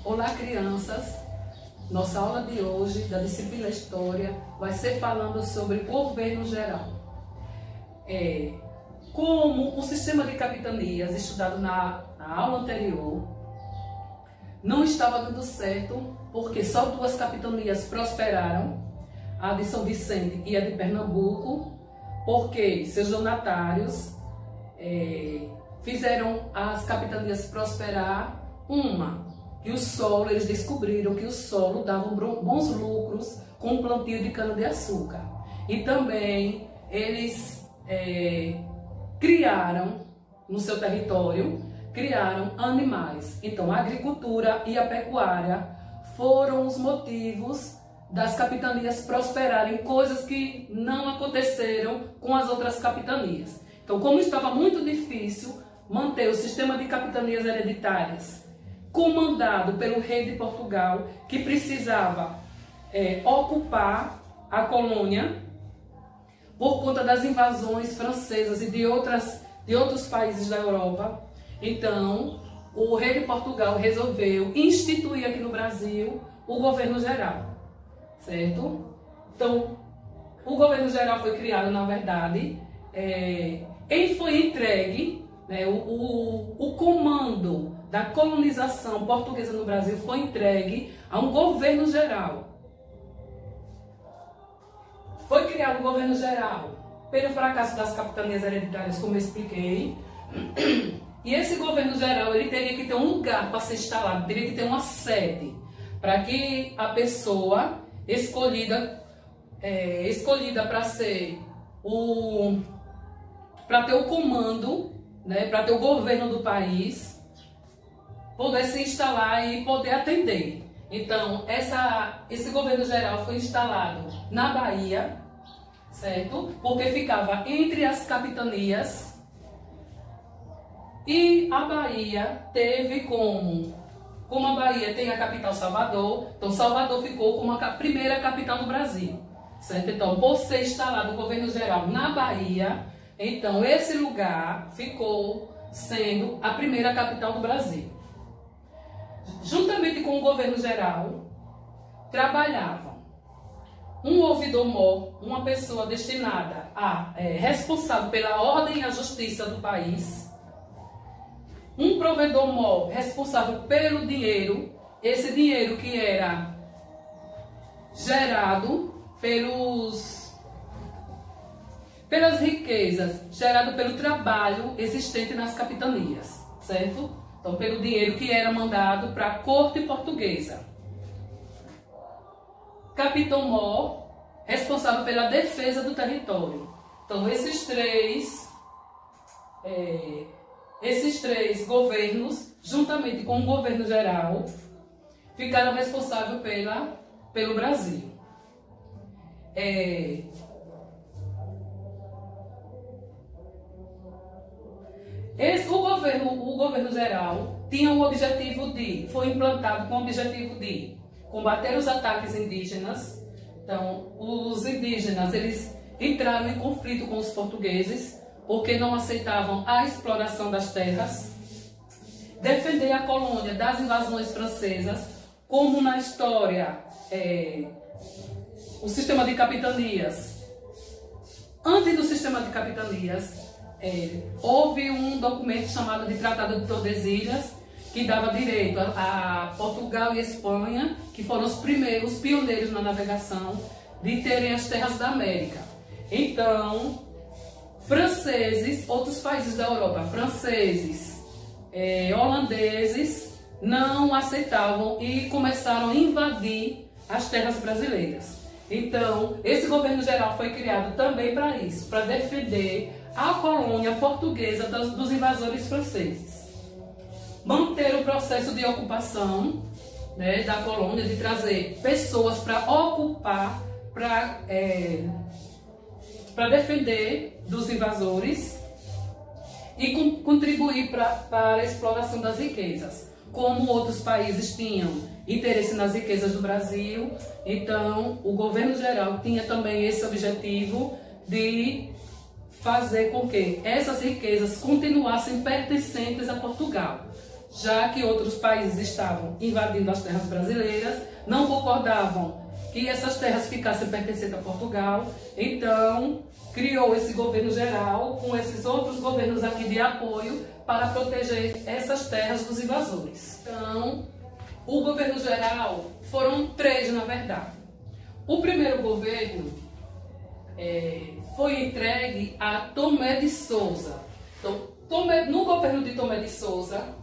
Olá, crianças! Nossa aula de hoje, da disciplina História, vai ser falando sobre governo geral. Como o sistema de capitanias, estudado na aula anterior, não estava dando certo, porque só duas capitanias prosperaram, a de São Vicente e a de Pernambuco, porque seus donatários fizeram as capitanias prosperar. Que o solo, eles descobriram que o solo dava bons lucros com o plantio de cana-de-açúcar. E também eles criaram, no seu território, criaram animais. Então a agricultura e a pecuária foram os motivos das capitanias prosperarem, coisas que não aconteceram com as outras capitanias. Então, como estava muito difícil manter o sistema de capitanias hereditárias comandado pelo rei de Portugal, que precisava ocupar a colônia por conta das invasões francesas e de outros países da Europa. Então, o rei de Portugal resolveu instituir aqui no Brasil o governo geral, certo? Então, o governo geral foi criado, na verdade, ele foi entregue, o comando da colonização portuguesa no Brasil foi entregue a um governo geral. Foi criado o governo geral pelo fracasso das capitanias hereditárias, como eu expliquei. E esse governo geral, ele teria que ter um lugar para ser instalado, teria que ter uma sede, para que a pessoa escolhida para ser para ter o comando, para ter o governo do país, poder se instalar e poder atender. Então, esse governo geral foi instalado na Bahia, certo? Porque ficava entre as capitanias. E a Bahia teve como a Bahia tem a capital Salvador, então Salvador ficou como a primeira capital do Brasil, certo? Então, por ser instalado o governo geral na Bahia, então esse lugar ficou sendo a primeira capital do Brasil. Juntamente com o governo geral, trabalhavam um ouvidor-mor, uma pessoa destinada responsável pela ordem e a justiça do país, um provedor-mor responsável pelo dinheiro, esse dinheiro que era gerado pelas riquezas, gerado pelo trabalho existente nas capitanias, certo? Então, pelo dinheiro que era mandado para a corte portuguesa. Capitão-mor, responsável pela defesa do território. Então, esses três governos, juntamente com o governo geral, ficaram responsáveis pelo Brasil. O governo geral tinha o objetivo foi implantado com o objetivo de combater os ataques indígenas. Então, os indígenas, eles entraram em conflito com os portugueses, porque não aceitavam a exploração das terras, defender a colônia das invasões francesas, como na história, o sistema de capitanias. Antes do sistema de capitanias, houve um documento chamado de Tratado de Tordesilhas, que dava direito a Portugal e Espanha, que foram os pioneiros na navegação, de terem as terras da América. Então, franceses, outros países da Europa, franceses, holandeses, não aceitavam e começaram a invadir as terras brasileiras. Então, esse governo geral foi criado também para isso, para defender a colônia portuguesa dos invasores franceses. Manter o processo de ocupação da colônia, de trazer pessoas para ocupar, para defender dos invasores e contribuir para a exploração das riquezas. Como outros países tinham interesse nas riquezas do Brasil, então o governo geral tinha também esse objetivo de fazer com que essas riquezas continuassem pertencentes a Portugal. já que outros países estavam invadindo as terras brasileiras, não concordavam que essas terras ficassem pertencendo a Portugal, então criou esse governo geral com esses outros governos aqui de apoio para proteger essas terras dos invasores. Então, o governo geral foram 3, na verdade. O primeiro governo foi entregue a Tomé de Souza. Então, no governo de Tomé de Souza,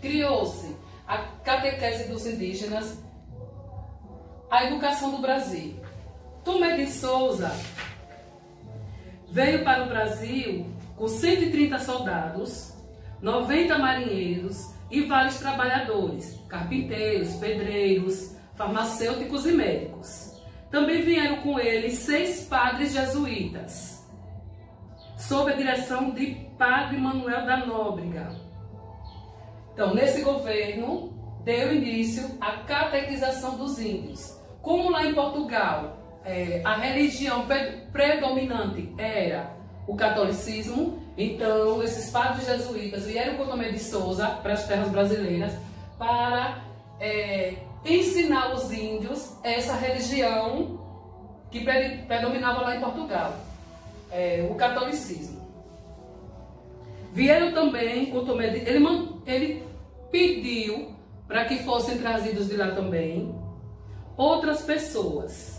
criou-se a catequese dos indígenas, a educação do Brasil. Tomé de Souza veio para o Brasil com 130 soldados, 90 marinheiros e vários trabalhadores, carpinteiros, pedreiros, farmacêuticos e médicos. Também vieram com ele 6 padres jesuítas, sob a direção de Padre Manuel da Nóbrega. Então, nesse governo, deu início à catequização dos índios. Como lá em Portugal, a religião predominante era o catolicismo, então esses padres jesuítas vieram com Tomé de Souza para as terras brasileiras para ensinar os índios essa religião que predominava lá em Portugal, o catolicismo. Vieram também com Tomé de... Ele pediu para que fossem trazidos de lá também outras pessoas.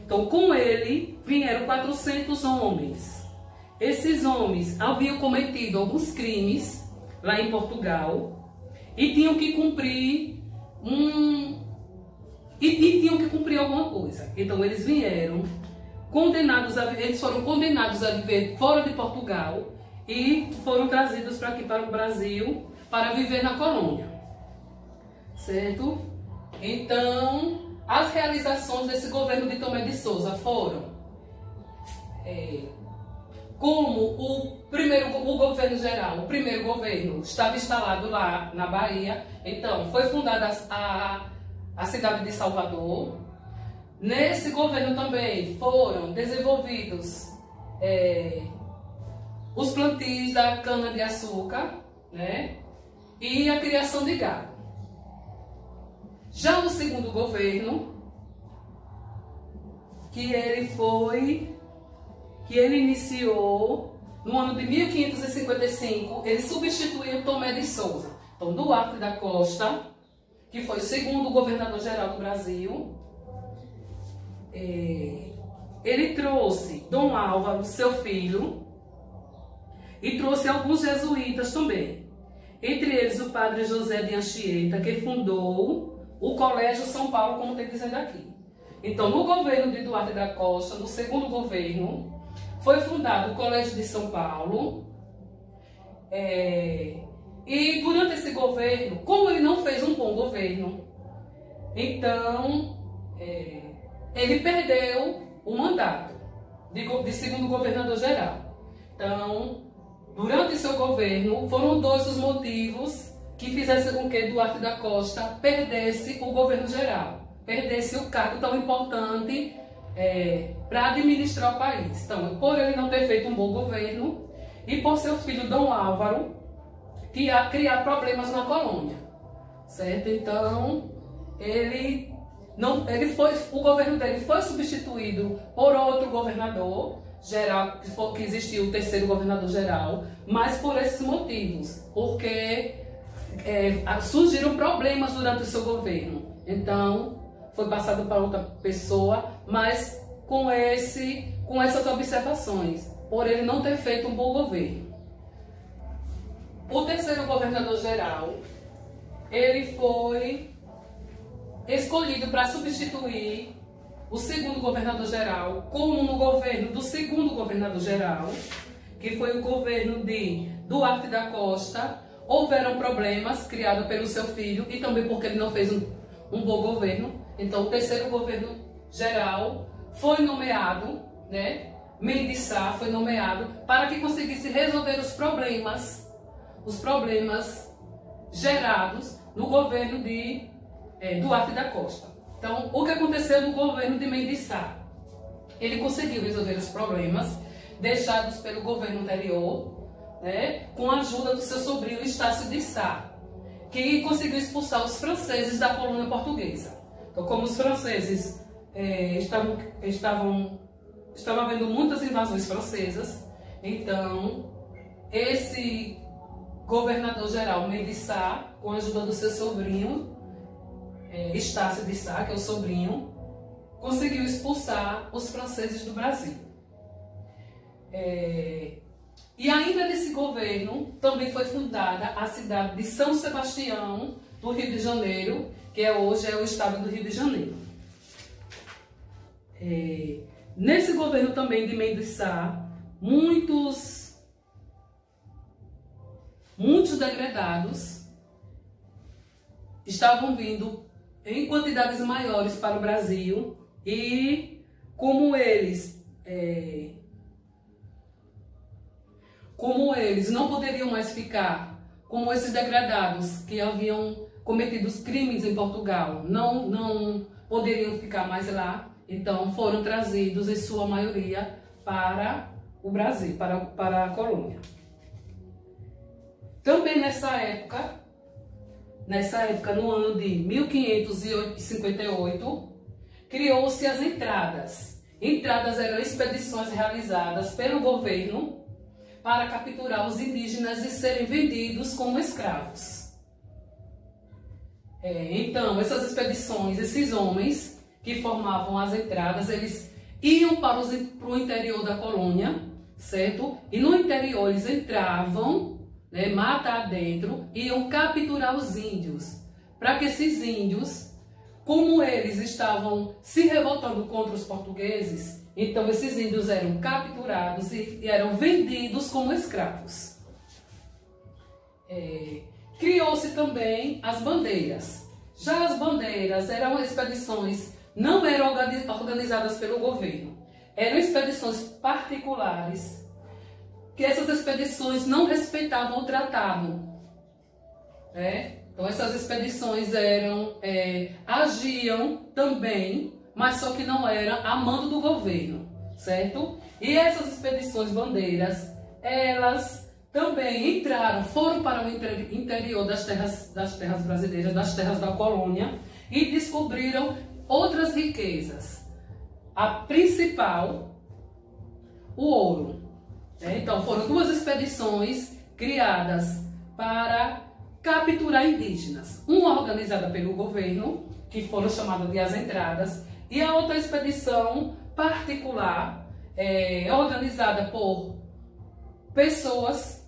Então, com ele vieram 400 homens. Esses homens haviam cometido alguns crimes lá em Portugal e tinham que cumprir tinham que cumprir alguma coisa. Então, eles vieram eles foram condenados a viver fora de Portugal e foram trazidos para aqui, para o Brasil, para viver na colônia. Certo? Então, as realizações desse governo de Tomé de Souza foram como o governo geral, o primeiro governo estava instalado lá na Bahia, então foi fundada a cidade de Salvador. Nesse governo também foram desenvolvidos os plantios da cana-de-açúcar, né, e a criação de gado. Já no segundo governo, que ele iniciou no ano de 1555, ele substituiu Tomé de Souza. Então, Duarte da Costa, que foi o segundo governador-geral do Brasil, ele trouxe Dom Álvaro, seu filho, e trouxe alguns jesuítas também. Entre eles o padre José de Anchieta, que fundou o Colégio São Paulo, como tem dizendo aqui. Então, no governo de Duarte da Costa, no segundo governo, foi fundado o Colégio de São Paulo. E durante esse governo, como ele não fez um bom governo, então ele perdeu o mandato de segundo governador-geral. Então, durante seu governo, foram 2 os motivos que fizessem com que Duarte da Costa perdesse o governo geral, perdesse o cargo tão importante para administrar o país. Então, por ele não ter feito um bom governo e por seu filho Dom Álvaro criar problemas na colônia, certo? Então, o governo dele foi substituído por outro governador geral, que existiu o terceiro governador geral, mas por esses motivos, porque surgiram problemas durante o seu governo. Então, foi passado para outra pessoa, mas com essas observações, por ele não ter feito um bom governo. O terceiro governador-geral, ele foi escolhido para substituir o segundo governador-geral, como no governo do segundo governador-geral, que foi o governo de Duarte da Costa, houveram problemas criados pelo seu filho e também porque ele não fez um bom governo. Então, o terceiro governo-geral foi nomeado, né? Mendes Sá foi nomeado para que conseguisse resolver os problemas gerados no governo de Duarte da Costa. Então, o que aconteceu no governo de Mendes Sá? Ele conseguiu resolver os problemas, deixados pelo governo anterior, né, com a ajuda do seu sobrinho Estácio de Sá, que conseguiu expulsar os franceses da colônia portuguesa. Então, como os franceses estavam havendo muitas invasões francesas, então esse governador-geral Mendes Sá, com a ajuda do seu sobrinho Estácio de Sá, que é o sobrinho, conseguiu expulsar os franceses do Brasil. E ainda nesse governo também foi fundada a cidade de São Sebastião, do Rio de Janeiro, que hoje é o estado do Rio de Janeiro. Nesse governo também de Mendes Sá, muitos degredados estavam vindo em quantidades maiores para o Brasil e como eles não poderiam mais ficar, como esses degradados que haviam cometido os crimes em Portugal, não poderiam ficar mais lá, então foram trazidos em sua maioria para o Brasil, para a colônia. Também nessa época, no ano de 1558, criou-se as entradas. Entradas eram expedições realizadas pelo governo para capturar os indígenas e serem vendidos como escravos. Então, essas expedições, esses homens que formavam as entradas, eles iam para o interior da colônia, certo? E no interior eles entravam, né, mata adentro, iam capturar os índios, para que esses índios, como eles estavam se revoltando contra os portugueses, então esses índios eram capturados e eram vendidos como escravos. Criou-se também as bandeiras. Já as bandeiras eram expedições, não eram organizadas pelo governo, eram expedições particulares, que essas expedições não respeitavam o tratado. Então essas expedições agiam também, mas só que não era a mando do governo, certo? E essas expedições bandeiras, elas também foram para o interior das terras brasileiras, das terras da colônia, e descobriram outras riquezas. A principal, o ouro. Então foram duas expedições criadas para capturar indígenas. Uma organizada pelo governo, que foram chamadas de as entradas, e a outra expedição particular, organizada por pessoas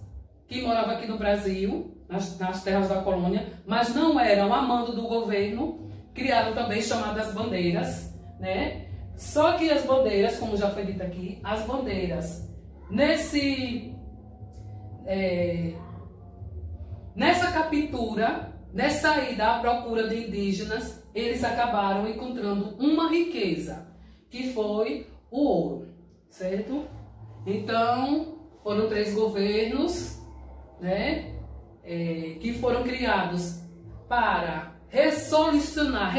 que moravam aqui no Brasil, nas terras da colônia, mas não eram a mando do governo, criaram também chamadas bandeiras, né? Só que as bandeiras, como já foi dito aqui, as bandeiras, nessa captura, nessa ida à procura de indígenas, eles acabaram encontrando uma riqueza, que foi o ouro, certo? Então, foram 3 governos, né, que foram criados para solucionar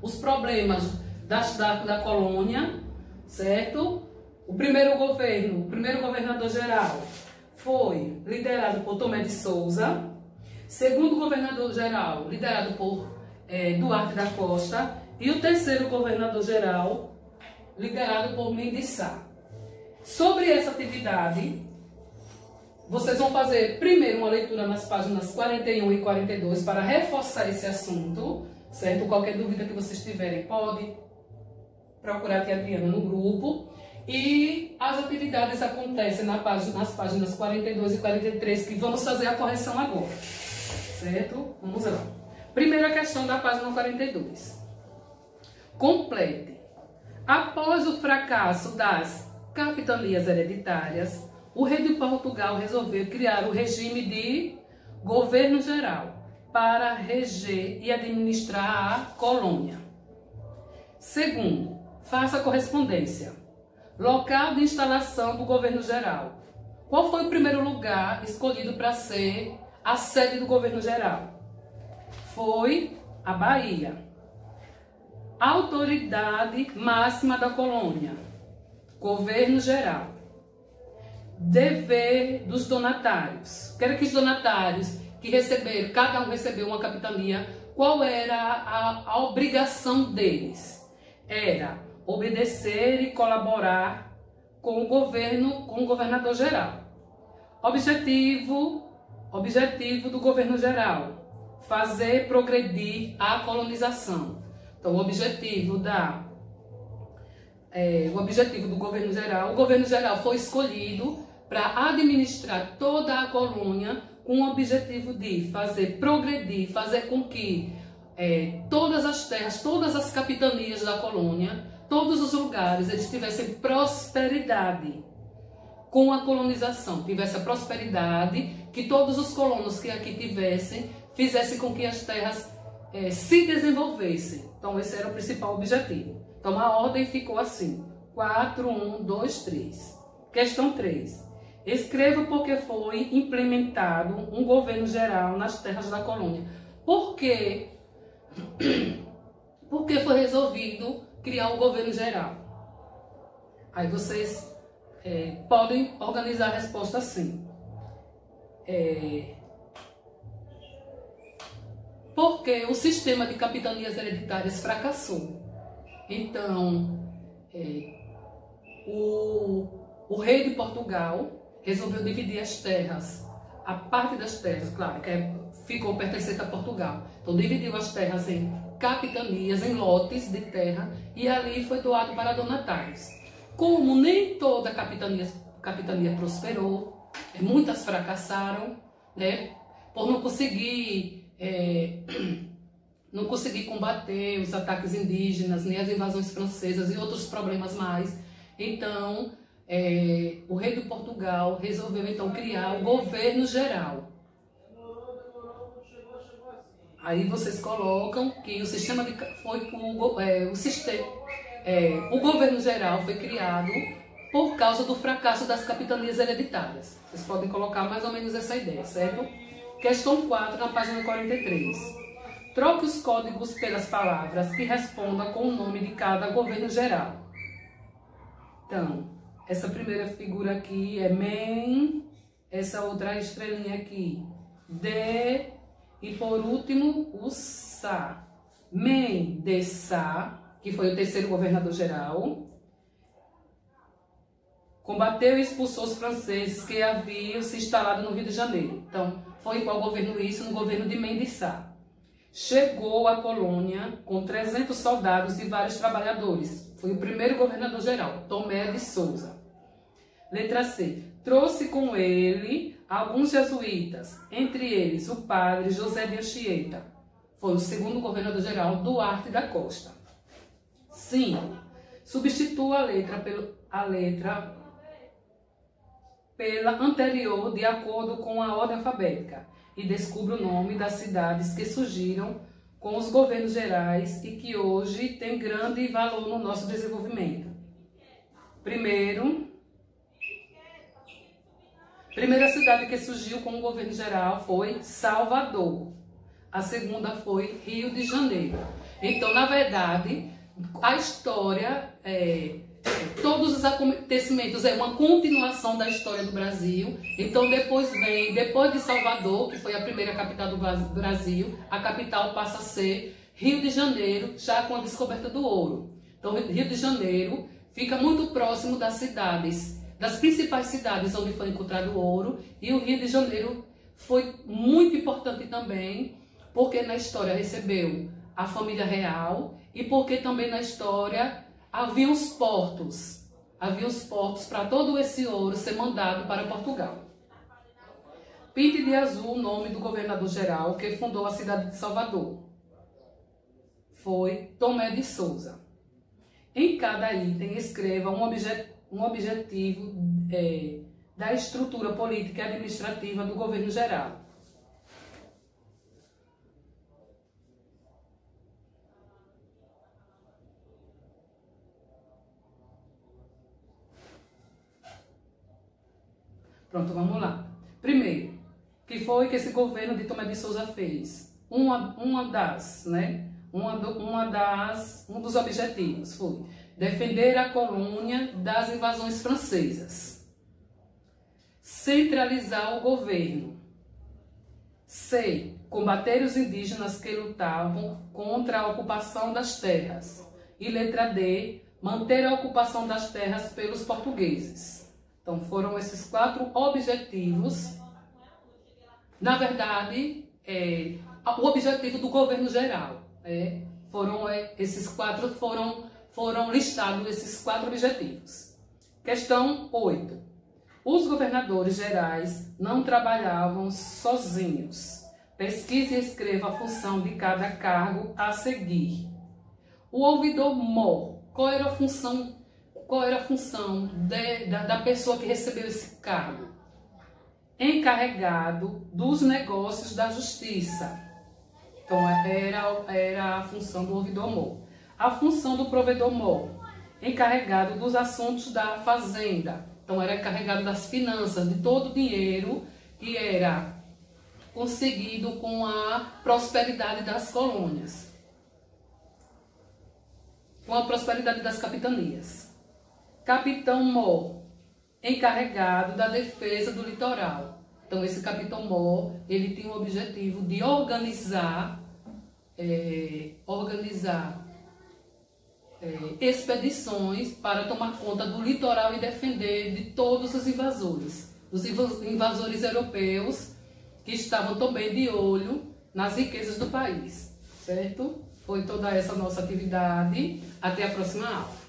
os problemas da colônia, certo? O primeiro governador-geral foi liderado por Tomé de Souza. Segundo governador-geral, liderado por Duarte da Costa. E o terceiro governador-geral, liderado por Mendes Sá. Sobre essa atividade, vocês vão fazer primeiro uma leitura nas páginas 41 e 42 para reforçar esse assunto, certo? Qualquer dúvida que vocês tiverem, pode procurar a tia Adriana no grupo. E as atividades acontecem nas páginas 42 e 43, que vamos fazer a correção agora, certo? Vamos lá. Primeira questão da página 42. Complete. Após o fracasso das capitanias hereditárias, o rei de Portugal resolveu criar o regime de governo geral para reger e administrar a colônia. Segundo, faça a correspondência. Local de instalação do governo geral. Qual foi o primeiro lugar escolhido para ser a sede do governo geral? Foi a Bahia. Autoridade máxima da colônia. Governo geral. Dever dos donatários. Quero que os donatários que receberam, cada um recebeu uma capitania, qual era a obrigação deles? Era obedecer e colaborar com o governo, com o governador geral. Objetivo do governo geral: fazer progredir a colonização. Então, o objetivo do governo geral, o governo geral foi escolhido para administrar toda a colônia com o objetivo de fazer progredir, fazer com que todas as terras, todas as capitanias da colônia, todos os lugares, eles tivessem prosperidade com a colonização, tivesse a prosperidade, que todos os colonos que aqui tivessem, fizessem com que as terras se desenvolvessem. Então, esse era o principal objetivo. Então, a ordem ficou assim: 4, 1, 2, 3. Questão 3. Escreva porque foi implementado um governo geral nas terras da colônia. Por quê? Porque foi resolvido criar um governo geral. Aí vocês podem organizar a resposta assim. Porque o sistema de capitanias hereditárias fracassou. Então, o rei de Portugal resolveu dividir as terras. A parte das terras, claro, que ficou pertencente a Portugal. Então, dividiu as terras em capitanias, em lotes de terra, e ali foi doado para donatários. Como nem toda capitania prosperou, muitas fracassaram, né, por não conseguir combater os ataques indígenas, nem as invasões francesas e outros problemas mais. Então, o rei de Portugal resolveu então criar o governo geral. Aí vocês colocam que o sistema o governo geral foi criado por causa do fracasso das capitanias hereditárias. Vocês podem colocar mais ou menos essa ideia, certo? Questão 4, na página 43. Troque os códigos pelas palavras que respondam com o nome de cada governo geral. Então, essa primeira figura aqui é MEN, essa outra estrelinha aqui, D, e por último o SA. MEN de Sá, que foi o terceiro governador geral, combateu e expulsou os franceses que haviam se instalado no Rio de Janeiro. Então, foi em qual governo isso? No governo de MEN de Sá. Chegou à colônia com 300 soldados e vários trabalhadores. Foi o primeiro governador geral, Tomé de Souza. Letra C. Trouxe com ele alguns jesuítas, entre eles o padre José de Anchieta. Foi o segundo governador geral, Duarte da Costa. 5. Substitua a letra pela anterior de acordo com a ordem alfabética e descubra o nome das cidades que surgiram com os governos gerais e que hoje têm grande valor no nosso desenvolvimento. Primeira cidade que surgiu com o governo geral foi Salvador. A segunda foi Rio de Janeiro. Então, na verdade, a história, todos os acontecimentos é uma continuação da história do Brasil. Então, depois de Salvador, que foi a primeira capital do Brasil, a capital passa a ser Rio de Janeiro, já com a descoberta do ouro. Então, Rio de Janeiro fica muito próximo das principais cidades onde foi encontrado o ouro, e o Rio de Janeiro foi muito importante também, porque na história recebeu a família real e porque também na história havia os portos para todo esse ouro ser mandado para Portugal. Pinte de azul o nome do governador geral que fundou a cidade de Salvador. Foi Tomé de Souza. Em cada item escreva um objetivo da estrutura política e administrativa do governo geral. Pronto, vamos lá. Primeiro, que foi que esse governo de Tomé de Souza fez? Um dos objetivos foi defender a colônia das invasões francesas. Centralizar o governo. C. Combater os indígenas que lutavam contra a ocupação das terras. E letra D. Manter a ocupação das terras pelos portugueses. Então, foram esses 4 objetivos. Na verdade, o objetivo do governo geral. Esses 4 foram listados, esses 4 objetivos. Questão 8. Os governadores gerais não trabalhavam sozinhos. Pesquise e escreva a função de cada cargo a seguir. O ouvidor-mor, qual era a função da pessoa que recebeu esse cargo? Encarregado dos negócios da justiça. Então, era a função do ouvidor-mor. A função do provedor-mor, encarregado dos assuntos da fazenda. Então, era encarregado das finanças, de todo o dinheiro que era conseguido com a prosperidade das colônias, com a prosperidade das capitanias. Capitão-mor, encarregado da defesa do litoral. Então, esse capitão-mor, ele tinha o objetivo de organizar expedições para tomar conta do litoral e defender de todos os invasores europeus que estavam também de olho nas riquezas do país, certo? Foi toda essa nossa atividade. Até a próxima aula.